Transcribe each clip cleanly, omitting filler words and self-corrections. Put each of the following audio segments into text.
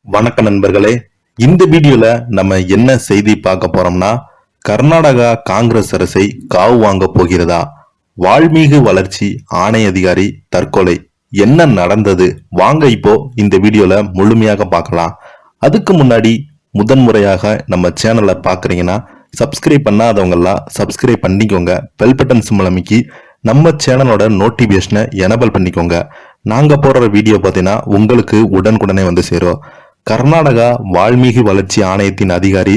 வணக்க நண்பர்களே, இந்த வீடியோல நம்ம என்ன செய்தி பார்க்க போறோம்னா, கர்நாடகா காங்கிரஸ் அரசை காவு வாங்க போகிறதா? வால்மீகு வளர்ச்சி ஆணைய அதிகாரி தற்கொலை, என்ன நடந்தது? வாங்க இப்போ இந்த வீடியோல முழுமையாக பார்க்கலாம். அதுக்கு முன்னாடி முதன்முறையாக நம்ம சேனலை பாக்குறீங்கன்னா சப்ஸ்கிரைப் பண்ணாதவங்க எல்லாம் சப்ஸ்கிரைப் பண்ணிக்கோங்க. பெல் பட்டன் சிம்பல் அமைக்கி நம்ம சேனலோட நோட்டிபிகேஷனை எனபிள் பண்ணிக்கோங்க. நாங்க போடுற வீடியோ பார்த்தீங்கன்னா உங்களுக்கு உடனுக்குடனே வந்து சேரும். கர்நாடகா வால்மீகி வளர்ச்சி ஆணையத்தின் அதிகாரி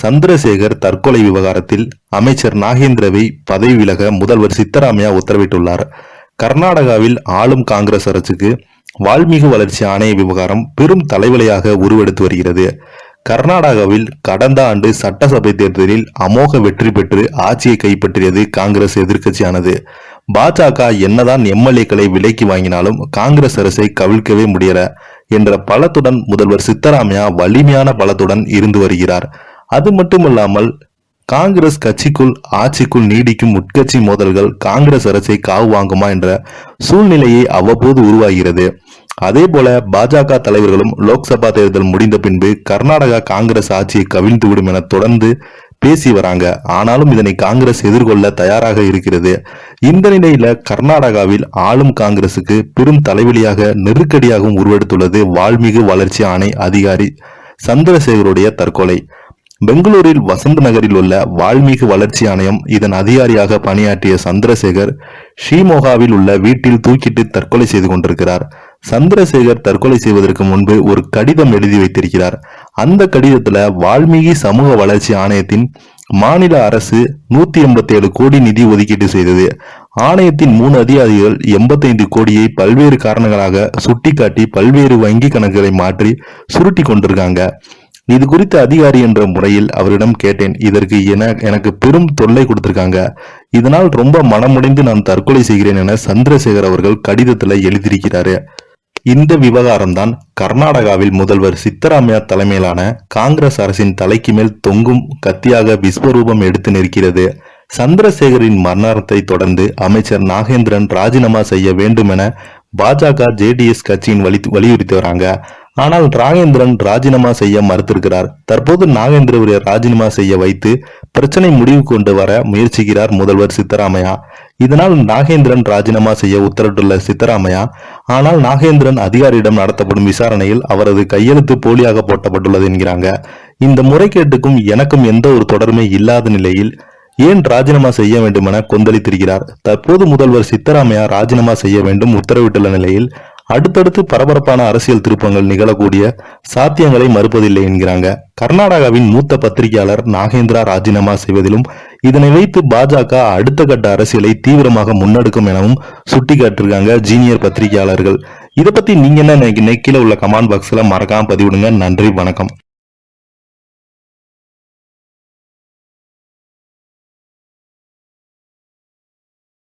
சந்திரசேகர் தற்கொலை விவகாரத்தில் அமைச்சர் நாகேந்திரவை பதவி விலக முதல்வர் சித்தராமையா உத்தரவிட்டுள்ளார். கர்நாடகாவில் ஆளும் காங்கிரஸ் அரசுக்கு வால்மீகி வளர்ச்சி ஆணைய விவகாரம் பெரும் தலைவலியாக உருவெடுத்து வருகிறது. கர்நாடகாவில் கடந்த ஆண்டு சட்டசபை தேர்தலில் அமோக வெற்றி பெற்று ஆட்சியை கைப்பற்றியது காங்கிரஸ் எதிர்க்கட்சியானது. பாஜக என்னதான் எம்எல்ஏக்களை விலைக்கு வாங்கினாலும் காங்கிரஸ் அரசை கவிழ்க்கவே முடியல என்ற பலத்துடன் முதல்வர் சித்தராமையா வலிமையான பலத்துடன் இருந்து வருகிறார். அது மட்டுமல்லாமல் காங்கிரஸ் கட்சிக்குள் ஆட்சிக்குள் நீடிக்கும் உட்கட்சி மோதல்கள் காங்கிரஸ் அரசை காவு வாங்குமா என்ற சூழ்நிலையை அவ்வப்போது உருவாகிறது. அதே போல பாஜக தலைவர்களும் லோக்சபா தேர்தல் முடிந்த பின்பு கர்நாடகா காங்கிரஸ் ஆட்சியை கவிழ்ந்துவிடும் என தொடர்ந்து பேசி வராங்க. ஆனாலும் இதனை காங்கிரஸ் எதிர்கொள்ள தயாராக இருக்கிறது. இந்த நிலையில கர்நாடகாவில் ஆளும் காங்கிரசுக்கு பெரும் தலைவலியாக நெருக்கடியாகவும் உருவெடுத்துள்ளது வால்மீகு வளர்ச்சி ஆணை அதிகாரி சந்திரசேகருடைய தற்கொலை. பெங்களூரில் வசந்த் நகரில் உள்ள வால்மீகி வளர்ச்சி ஆணையம் இதன் அதிகாரியாக பணியாற்றிய சந்திரசேகர் ஷீமோகாவில் உள்ள வீட்டில் தூக்கிட்டு தற்கொலை செய்து கொண்டிருக்கிறார். சந்திரசேகர் தற்கொலை செய்வதற்கு முன்பு ஒரு கடிதம் எழுதி வைத்திருக்கிறார். அந்த கடிதத்துல வால்மீகி சமூக வளர்ச்சி ஆணையத்தின் மாநில அரசு 187 கோடி நிதி ஒதுக்கீடு செய்தது. ஆணையத்தின் 3 அதிகாரிகள் 85 கோடியை பல்வேறு காரணங்களாக சுட்டிக்காட்டி பல்வேறு வங்கி கணக்குகளை மாற்றி சுருட்டி கொண்டிருக்காங்க. இது குறித்த அதிகாரி என்ற முறையில் அவரிடம் கேட்டேன். இதற்கு எனக்கு பெரும் தொல்லை கொடுத்திருக்காங்க. இதனால் ரொம்ப மனமுடைந்து நான் தற்கொலை செய்கிறேன் என சந்திரசேகர் அவர்கள் கடிதத்துல எழுதியிருக்கிறாரு. இந்த விவகாரம் தான் கர்நாடகாவில் முதல்வர் சித்தராமையா தலைமையிலான காங்கிரஸ் அரசின் தலைக்கு மேல் தொங்கும் கத்தியாக விஸ்வரூபம் எடுத்து நிற்கிறது. சந்திரசேகரின் மரணத்தை தொடர்ந்து அமைச்சர் நாகேந்திரன் ராஜினாமா செய்ய வேண்டும் என பாஜக ஜேடிஎஸ் கட்சியின் வலியுறுத்தி வராங்க. ஆனால் நாகேந்திரன் ராஜினாமா செய்ய மறுத்திருக்கிறார். தற்போது நாகேந்திரவை ராஜினாமா செய்ய வைத்து பிரச்சனை முடிவு கொண்டு வர முயற்சிக்கிறார் முதல்வர் சித்தராமையா. இதனால் நாகேந்திரன் ராஜினாமா செய்ய உத்தரவிட்டுள்ள சித்தராமையா, ஆனால் நாகேந்திரன் அதிகாரியிடம் நடத்தப்படும் விசாரணையில் அவரது கையெழுத்து போலியாக போட்டப்பட்டுள்ளது என்கிறாங்க. இந்த முறைகேட்டுக்கும் எனக்கும் எந்த ஒரு தொடர்புமே இல்லாத நிலையில் ஏன் ராஜினாமா செய்ய வேண்டும் என கொந்தளித்திருக்கிறார். தற்போது முதல்வர் சித்தராமையா ராஜினாமா செய்ய வேண்டும் உத்தரவிட்டுள்ள நிலையில் அடுத்தடுத்து பரபரப்பான அரசியல் திருப்பங்கள் நிகழக்கூடிய சாத்தியங்களை மறுப்பதில்லை என்கிறாங்க. கர்நாடகாவின் மூத்த பத்திரிகையாளர் நாகேந்திரா ராஜினாமா செய்வதிலும் இதனை வைத்து பாஜக அடுத்த கட்ட அரசியலை தீவிரமாக முன்னெடுக்கும் எனவும் சுட்டிக்காட்டிருக்காங்க ஜீனியர் பத்திரிகையாளர்கள். இதை பத்தி நீங்க என்ன நினைக்கிறீங்க? கீழே உள்ள கமெண்ட் பாக்ஸ்ல மறக்காம பதிவிடுங்க. நன்றி, வணக்கம்.